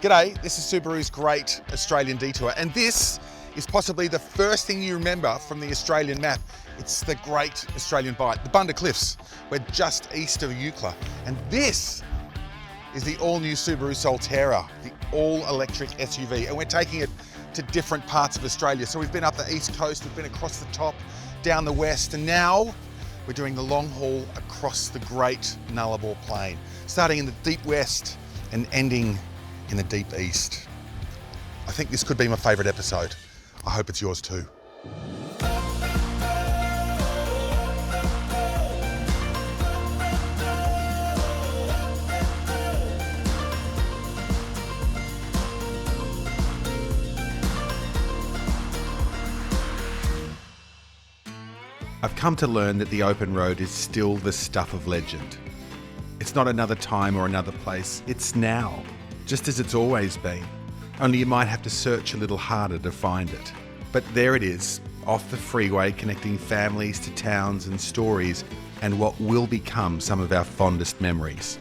G'day, this is Subaru's Great Australian Detour, and this is possibly the first thing you remember from the Australian map. It's the Great Australian Bight, the Bunda Cliffs. We're just east of Eucla, and this is the all-new Subaru Solterra, the all-electric SUV, and we're taking it to different parts of Australia. So we've been up the east coast, we've been across the top, down the west, and now we're doing the long haul across the Great Nullarbor Plain, starting in the deep west and ending in the deep east. I think this could be my favourite episode. I hope it's yours too. I've come to learn that the open road is still the stuff of legend. It's not another time or another place, it's now, just as it's always been. Only you might have to search a little harder to find it. But there it is, off the freeway, connecting families to towns and stories, and what will become some of our fondest memories.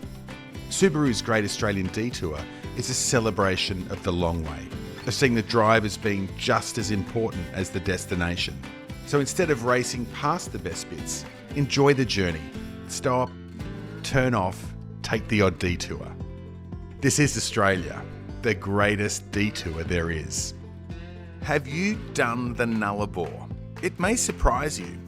Subaru's Great Australian Detour is a celebration of the long way, of seeing the drive as being just as important as the destination. So instead of racing past the best bits, enjoy the journey. Stop, turn off, take the odd detour. This is Australia, the greatest detour there is. Have you done the Nullarbor? It may surprise you.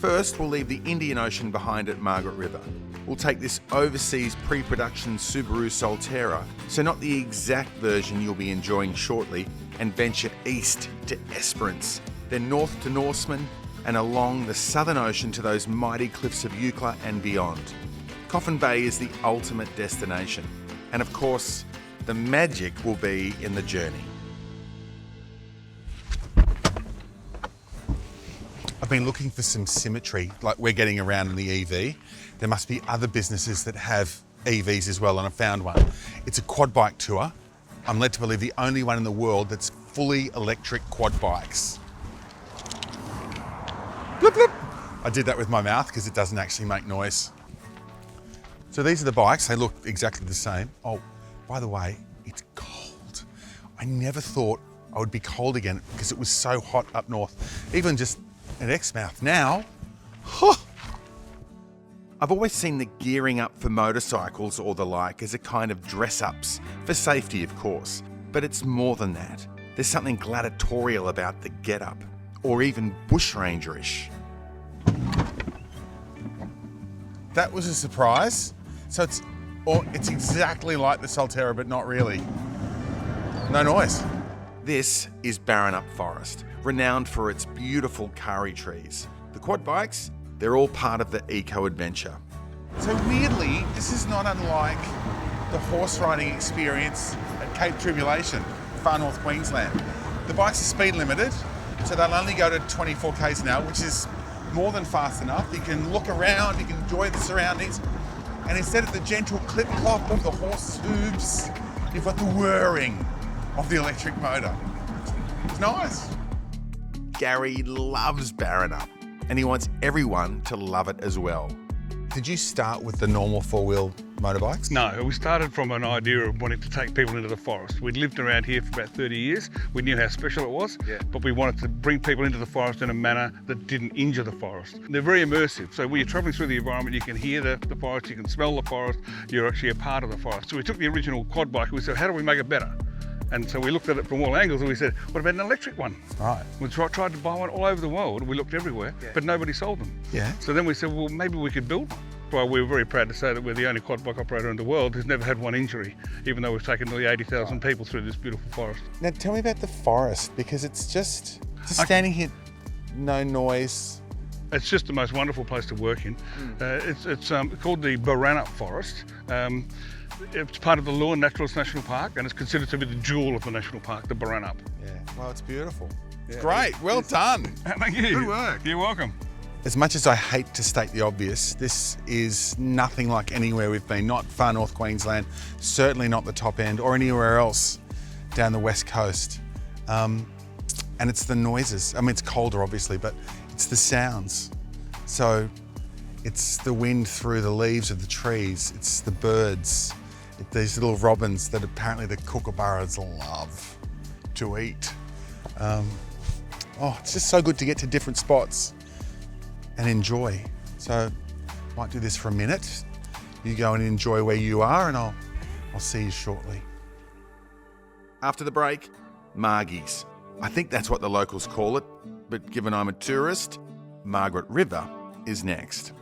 First, we'll leave the Indian Ocean behind at Margaret River. We'll take this overseas pre-production Subaru Solterra, so not the exact version you'll be enjoying shortly, and venture east to Esperance, then north to Norseman, and along the Southern Ocean to those mighty cliffs of Eucla and beyond. Coffin Bay is the ultimate destination. And of course, the magic will be in the journey. I've been looking for some symmetry, like we're getting around in the EV. There must be other businesses that have EVs as well, and I found one. It's a quad bike tour. I'm led to believe the only one in the world that's fully electric quad bikes. Bloop, bloop. I did that with my mouth because it doesn't actually make noise. So these are the bikes, they look exactly the same. Oh, by the way, it's cold. I never thought I would be cold again because it was so hot up north, even just at Exmouth. Now, I've always seen the gearing up for motorcycles or the like as a kind of dress-ups, for safety of course, but it's more than that. There's something gladiatorial about the get-up, or even bushrangerish. That was a surprise. So it's exactly like the Solterra, but not really. No noise. This is Baranup Forest, renowned for its beautiful kari trees. The quad bikes, they're all part of the eco-adventure. So weirdly, this is not unlike the horse riding experience at Cape Tribulation, far north Queensland. The bikes are speed limited, so they'll only go to 24 k's an hour, which is more than fast enough. You can look around, you can enjoy the surroundings. And instead of the gentle clip-clop of the horse's hooves, you've got the whirring of the electric motor. It's nice. Gary loves Baranup, and he wants everyone to love it as well. Did you start with the normal four-wheel motorbikes? No, we started from an idea of wanting to take people into the forest. We'd lived around here for about 30 years. We knew how special it was, but we wanted to bring people into the forest in a manner that didn't injure the forest. They're very immersive, so when you're travelling through the environment, you can hear the forest, you can smell the forest, you're actually a part of the forest. So we took the original quad bike and we said, how do we make it better? And so we looked at it from all angles and we said, what about an electric one? Right. We tried to buy one all over the world. We looked everywhere, but nobody sold them. Yeah. So then we said, well, maybe we could build one. Well, we were very proud to say that we're the only quad bike operator in the world who's never had one injury, even though we've taken nearly 80,000 people through this beautiful forest. Now tell me about the forest, because it's just standing here, no noise. It's just the most wonderful place to work in. It's called the Baranup Forest. It's part of the Lure Naturalist National Park, and it's considered to be the jewel of the national park, the Baranup. Yeah, well, it's beautiful. It's great, well done. Thank you. Good work. You're welcome. As much as I hate to state the obvious, this is nothing like anywhere we've been, not far north Queensland, certainly not the top end or anywhere else down the west coast. And it's the noises. I mean, it's colder obviously, but it's the sounds. So it's the wind through the leaves of the trees, it's the birds, These little robins that apparently the kookaburras love to eat. It's just so good to get to different spots and enjoy. So might do this for a minute. You go and enjoy where you are, and I'll see you shortly. After the break, Margies. I think that's what the locals call it, but given I'm a tourist, Margaret River is next.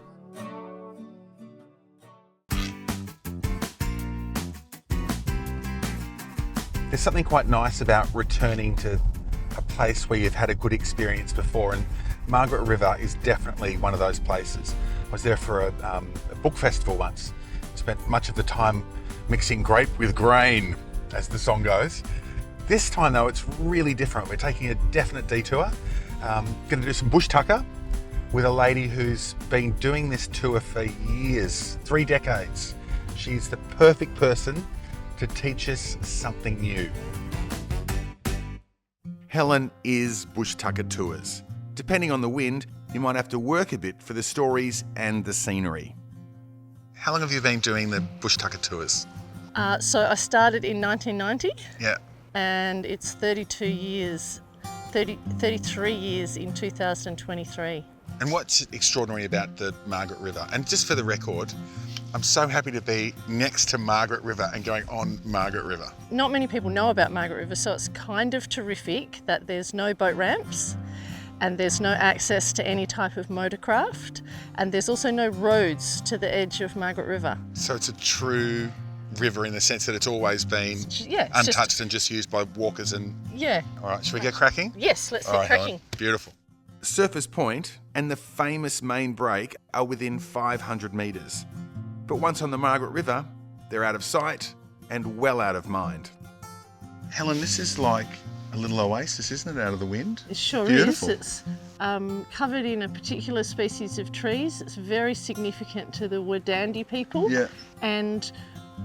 There's something quite nice about returning to a place where you've had a good experience before, and Margaret River is definitely one of those places. I was there for a book festival once. Spent much of the time mixing grape with grain, as the song goes. This time though, it's really different. We're taking a definite detour. Going to do some bush tucker with a lady who's been doing this tour for years, 3 decades. She's the perfect person to teach us something new. Helen is Bush Tucker Tours. Depending on the wind, you might have to work a bit for the stories and the scenery. How long have you been doing the Bush Tucker Tours? So I started in 1990. Yeah. And it's 33 years in 2023. And what's extraordinary about the Margaret River? And just for the record, I'm so happy to be next to Margaret River and going on Margaret River. Not many people know about Margaret River, so it's kind of terrific that there's no boat ramps and there's no access to any type of motorcraft, and there's also no roads to the edge of Margaret River. So it's a true river in the sense that it's always been untouched and just used by walkers and... Yeah. All right, should we get cracking? Yes, let's get cracking. Helen. Beautiful. Surfers Point and the famous main break are within 500 metres. But once on the Margaret River, they're out of sight and well out of mind. Helen, this is like a little oasis, isn't it, out of the wind? It sure Beautiful. is. It's covered in a particular species of trees. It's very significant to the Wadandi people. Yeah. And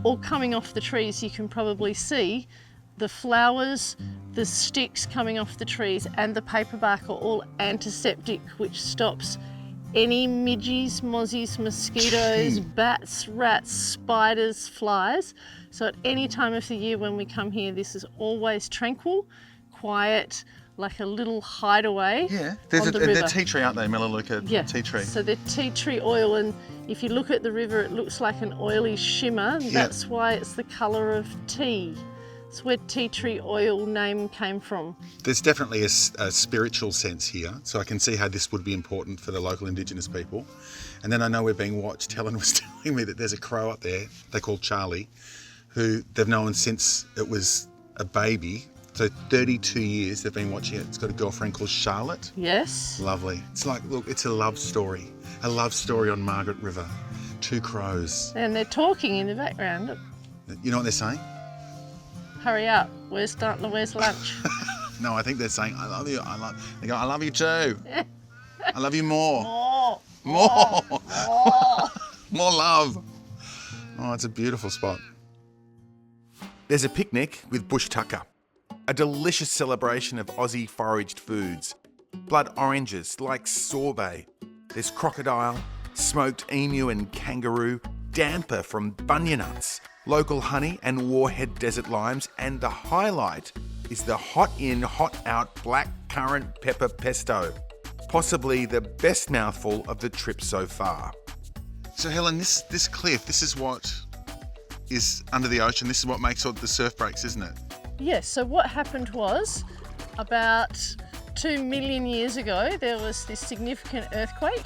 all coming off the trees, you can probably see the flowers, the sticks coming off the trees, and the paperbark are all antiseptic, which stops any midges, mozzies, mosquitoes, bats, rats, spiders, flies. So at any time of the year when we come here, this is always tranquil, quiet, like a little hideaway. Yeah, there's on the river. They're tea tree, aren't they, Melaleuca? Yeah, tea tree. so they're tea tree oil, and if you look at the river, it looks like an oily shimmer. That's why it's the colour of tea. It's where tea tree oil name came from. There's definitely a spiritual sense here, so I can see how this would be important for the local Indigenous people. And then I know we're being watched. Helen was telling me that there's a crow up there they call Charlie, who they've known since it was a baby. So 32 years they've been watching it. It's got a girlfriend called Charlotte. Yes. Lovely. It's like, look, it's a love story. A love story on Margaret River. 2 crows. And they're talking in the background. Look. You know what they're saying? Hurry up, where's lunch? No, I think they're saying, I love you. They go, I love you too. I love you more. More. More love. Oh, it's a beautiful spot. There's a picnic with bush tucker. A delicious celebration of Aussie foraged foods. Blood oranges like sorbet. There's crocodile, smoked emu and kangaroo, damper from bunya nuts, local honey and Warhead desert limes, and the highlight is the hot in, hot out black currant pepper pesto. Possibly the best mouthful of the trip so far. So Helen, this cliff, this is what is under the ocean. This is what makes all the surf breaks, isn't it? Yes, so what happened was about 2 million years ago, there was this significant earthquake.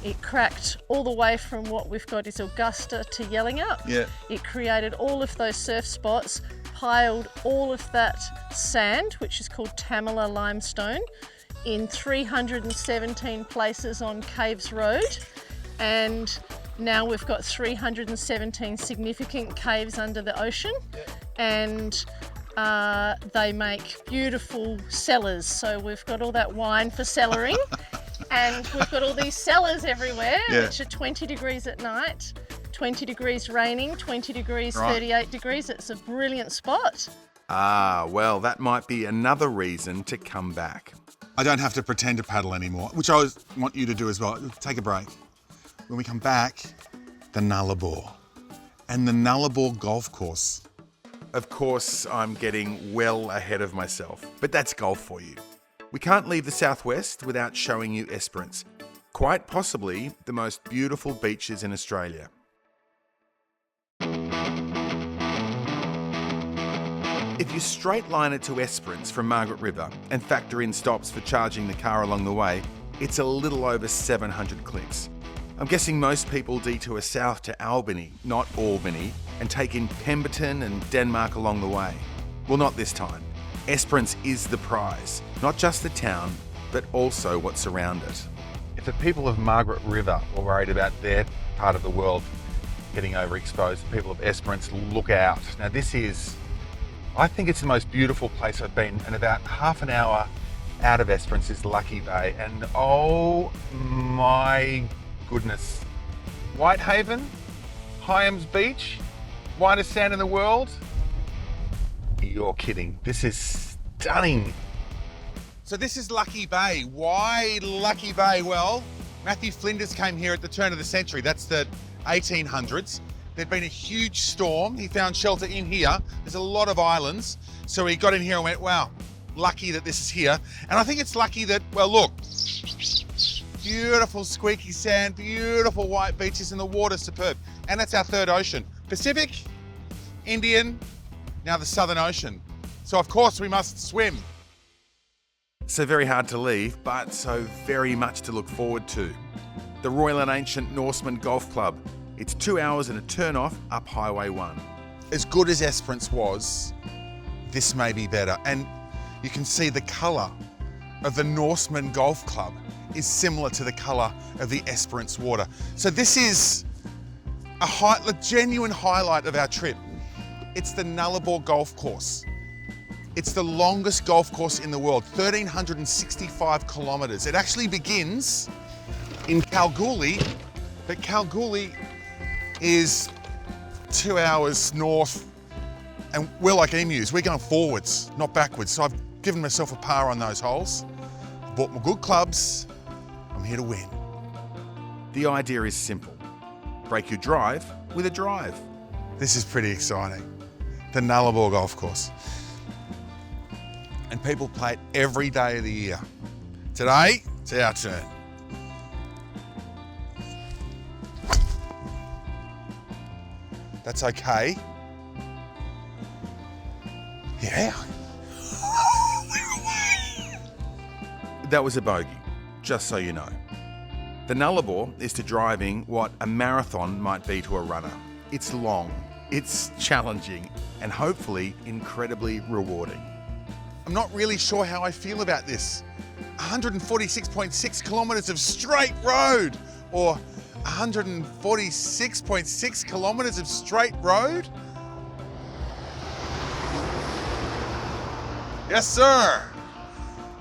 It cracked all the way from what we've got is Augusta to Yellingup. Yeah. It created all of those surf spots, piled all of that sand, which is called Tamala limestone, in 317 places on Caves Road. And now we've got 317 significant caves under the ocean. And they make beautiful cellars. So we've got all that wine for cellaring. And we've got all these cellars everywhere, which are 20 degrees at night, 20 degrees raining, 20 degrees, 38 degrees. It's a brilliant spot. Ah, well, that might be another reason to come back. I don't have to pretend to paddle anymore, which I want you to do as well. Take a break. When we come back, the Nullarbor. and the Nullarbor golf course. Of course, I'm getting well ahead of myself, but that's golf for you. We can't leave the southwest without showing you Esperance, quite possibly the most beautiful beaches in Australia. If you straight line it to Esperance from Margaret River and factor in stops for charging the car along the way, it's a little over 700 clicks. I'm guessing most people detour south to Albany, not Albany, and take in Pemberton and Denmark along the way. Well, not this time. Esperance is the prize, not just the town, but also what's around it. If the people of Margaret River were worried about their part of the world getting overexposed, the people of Esperance, look out. Now I think it's the most beautiful place I've been, and about half an hour out of Esperance is Lucky Bay, and oh my goodness. Whitehaven, Hyams Beach, whitest sand in the world? You're kidding. This is stunning. So this is Lucky Bay. Why Lucky Bay? Well, Matthew Flinders came here at the turn of the century. That's the 1800s. There'd been a huge storm. He found shelter in here. There's a lot of islands. So he got in here and went, wow, lucky that this is here. And I think it's lucky that, well, look, beautiful squeaky sand, beautiful white beaches, and the water's superb. And that's our third ocean. Pacific, Indian, now the Southern Ocean. So of course we must swim. So very hard to leave, but so very much to look forward to. The Royal and Ancient Norseman Golf Club. It's 2 hours and a turn off up Highway 1. As good as Esperance was, this may be better. And you can see the colour of the Norseman Golf Club is similar to the colour of the Esperance water. So this is a genuine highlight of our trip. It's the Nullarbor golf course. It's the longest golf course in the world, 1,365 kilometres. It actually begins in Kalgoorlie, but Kalgoorlie is 2 hours north, and we're like emus. We're going forwards, not backwards. So I've given myself a par on those holes. Bought my good clubs. I'm here to win. The idea is simple. Break your drive with a drive. This is pretty exciting. The Nullarbor golf course. And people play it every day of the year. Today, it's our turn. That's okay. Yeah. That was a bogey, just so you know. The Nullarbor is to driving what a marathon might be to a runner. It's long, it's challenging, and hopefully incredibly rewarding. I'm not really sure how I feel about this. 146.6 kilometres of straight road, or 146.6 kilometres of straight road? Yes, sir.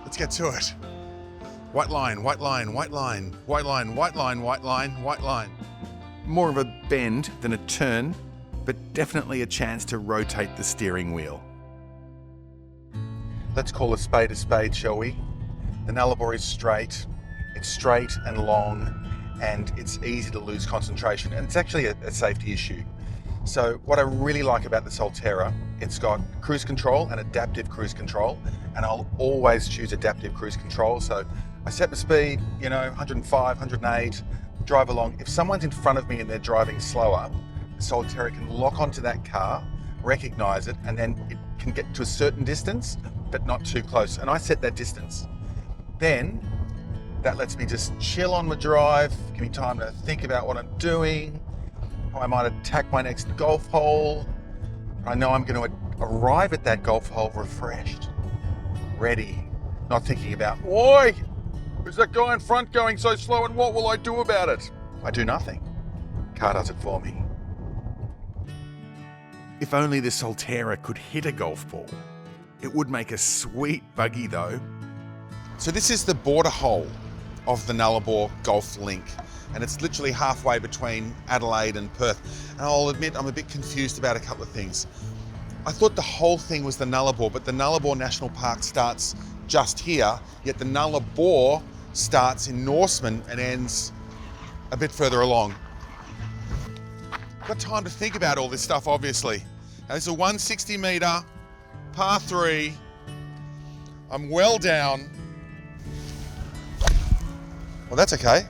Let's get to it. White line, white line, white line, white line, white line, white line, white line. More of a bend than a turn, but definitely a chance to rotate the steering wheel. Let's call a spade, shall we? The Nullarbor is straight. It's straight and long, and it's easy to lose concentration, and it's actually a safety issue. So what I really like about the Solterra, it's got cruise control and adaptive cruise control, and I'll always choose adaptive cruise control. So I set the speed, 105, 108, drive along. If someone's in front of me and they're driving slower, the Solterra can lock onto that car, recognize it, and then it can get to a certain distance, but not too close. And I set that distance. Then that lets me just chill on my drive, give me time to think about what I'm doing. I might attack my next golf hole. I know I'm going to arrive at that golf hole refreshed, ready, not thinking about, oi, is that guy in front going so slow and what will I do about it? I do nothing. Car does it for me. If only the Solterra could hit a golf ball. It would make a sweet buggy though. So this is the border hole of the Nullarbor Golf Link, and it's literally halfway between Adelaide and Perth. And I'll admit I'm a bit confused about a couple of things. I thought the whole thing was the Nullarbor, but the Nullarbor National Park starts just here, yet the Nullarbor starts in Norseman and ends a bit further along. Got time to think about all this stuff, obviously. Now, this is a 160 metre, par 3. I'm well down. Well, that's okay.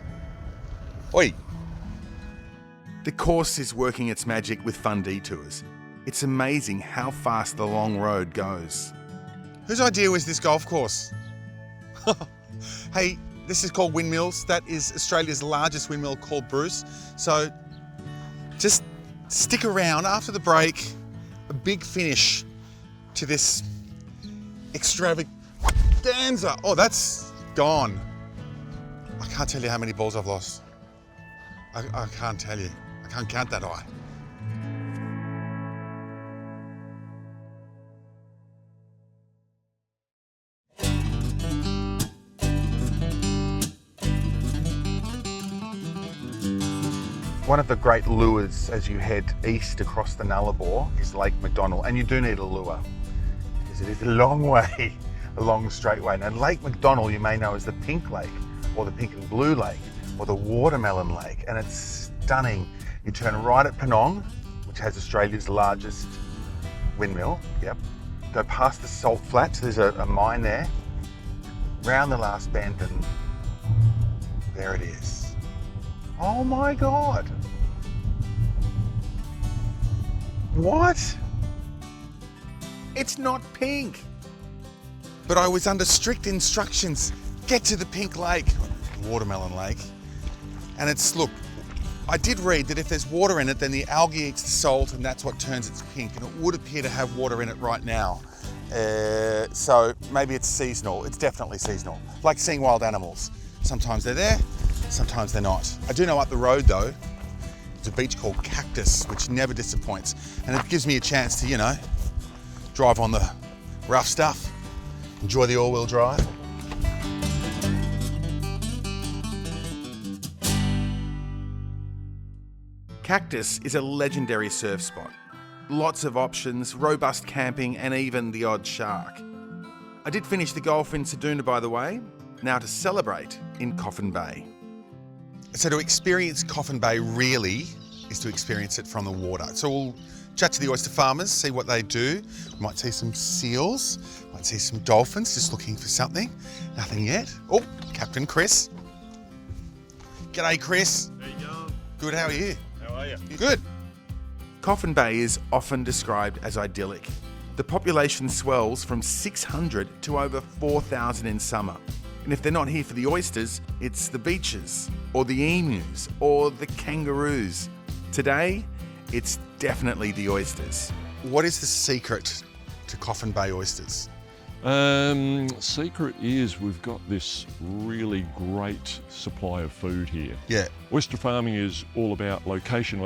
Oi. The course is working its magic with fun detours. It's amazing how fast the long road goes. Whose idea was this golf course? Hey, this is called Windmills. That is Australia's largest windmill, called Bruce. So just stick around after the break. A big finish to this extravaganza. Oh, that's gone. I can't tell you how many balls I've lost. I can't tell you. I can't count that high. One of the great lures as you head east across the Nullarbor is Lake McDonald, and you do need a lure because it is a long way, a long straight way. Now, Lake McDonald you may know as the Pink Lake, or the Pink and Blue Lake, or the Watermelon Lake, and it's stunning. You turn right at Penong, which has Australia's largest windmill, yep. Go past the salt flats, there's a mine there, round the last bend, and there it is. Oh my God. What? It's not pink. But I was under strict instructions. Get to the Pink Lake, Watermelon Lake. And it's, look, I did read that if there's water in it, then the algae eats the salt and that's what turns it pink. And it would appear to have water in it right now. So maybe it's seasonal. It's definitely seasonal. Like seeing wild animals. Sometimes they're there, sometimes they're not. I do know up the road though, there's a beach called Cactus, which never disappoints. And it gives me a chance to, you know, drive on the rough stuff, enjoy the all-wheel drive. Cactus is a legendary surf spot. Lots of options, robust camping, and even the odd shark. I did finish the golf in Seduna, by the way. Now to celebrate in Coffin Bay. So to experience Coffin Bay really is to experience it from the water. So we'll chat to the oyster farmers, see what they do. We might see some seals, might see some dolphins, just looking for something. Nothing yet. Oh, Captain Chris. G'day, Chris. How you going? Good, how are you? How are you? Good. Coffin Bay is often described as idyllic. The population swells from 600 to over 4,000 in summer. And if they're not here for the oysters, it's the beaches, or the emus, or the kangaroos. Today, it's definitely the oysters. What is the secret to Coffin Bay oysters? Secret is we've got this really great supply of food here. Yeah. Oyster farming is all about location,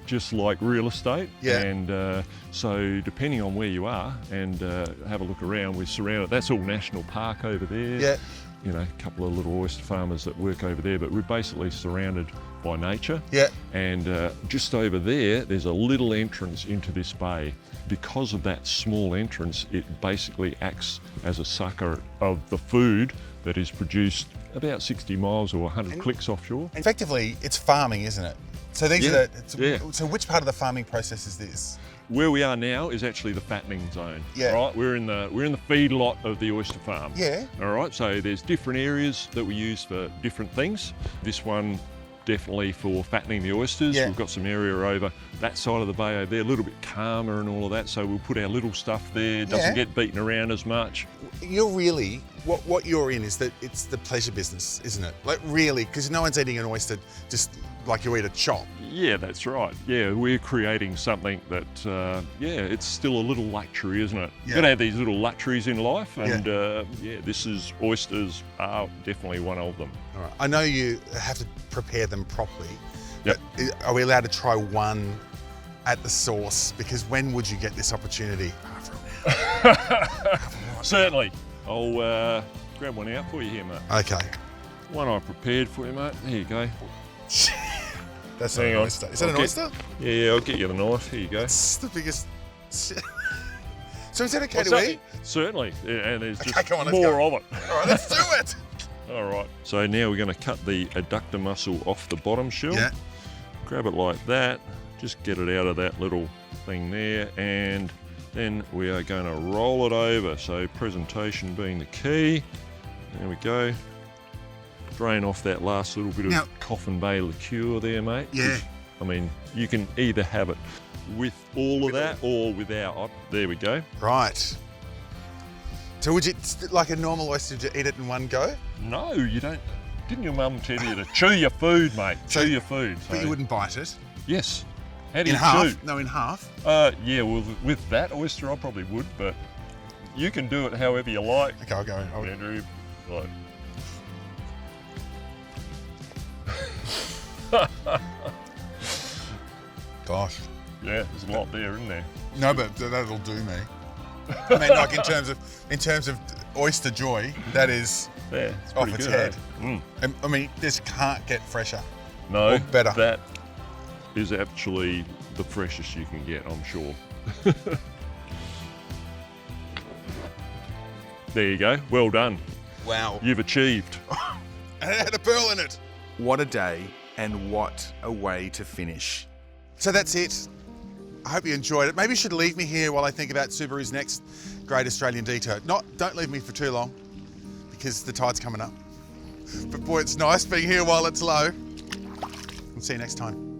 just like real estate. Yeah. And so depending on where you are and have a look around, we're surrounded. That's all national park over there. Yeah. You know, a couple of little oyster farmers that work over there, but we're basically surrounded by nature. Yeah. And just over there's a little entrance into this bay. Because of that small entrance, it basically acts as a sucker of the food that is produced about 60 miles or 100 clicks offshore. Effectively, it's farming, isn't it? So these are So which part of the farming process is this? Where we are now is actually the fattening zone. Yeah. Right, we're in the feed lot of the oyster farm. Yeah. All right, so there's different areas that we use for different things. This one definitely for fattening the oysters. Yeah. We've got some area over that side of the bay over there, a little bit calmer and all of that, so we'll put our little stuff there, doesn't get beaten around as much. You're really, what you're in is that it's the pleasure business, isn't it? Like really, because no one's eating an oyster just like you eat a chop. Yeah, that's right. Yeah, we're creating something that, it's still a little luxury, isn't it? Yeah. You've got to have these little luxuries in life, and oysters are definitely one of them. All right. I know you have to prepare them properly, Yep. but are we allowed to try one at the source? Because when would you get this opportunity? Certainly. I'll grab one out for you here, mate. Okay. One I prepared for you, mate. There you go. That's not an oyster. Is that an oyster? Yeah, I'll get you the knife. Here you go. It's the biggest. So is that okay What's to that? eat? Certainly. Yeah, and there's just come on, let's more go. of it. All right, let's do it. All right. So now we're going to cut the adductor muscle off the bottom shell. Yeah. grab it like that, just get it out of that little thing there, and then we are going to roll it over. So presentation being the key. There we go. Drain off that last little bit of Coffin Bay liqueur there, mate. Yeah. Which, I mean, you can either have it with all of that or without. There we go. Right. So would you, like a normal oyster, did you eat it in one go? No, you don't. Didn't your mum tell you to chew your food, mate? Chew your food. But you wouldn't bite it? Yes. How do In you half? chew? No, in half. Yeah, well, with that oyster, I probably would, but you can do it however you like. Okay, I'll go. Andrew, like. Gosh. Yeah, there's a lot there, isn't there? No, but that'll do me. I mean, like in terms of oyster joy, that is Yeah, it's off pretty its good, head. eh? Mm. I mean, this can't get fresher. No, Or better. That is actually the freshest you can get, I'm sure. There you go. Well done. Wow. You've achieved. And it had a pearl in it. What a day and what a way to finish. So that's it. I hope you enjoyed it. Maybe you should leave me here while I think about Subaru's next great Australian detour. Don't leave me for too long because the tide's coming up. But boy, it's nice being here while it's low. I'll see you next time.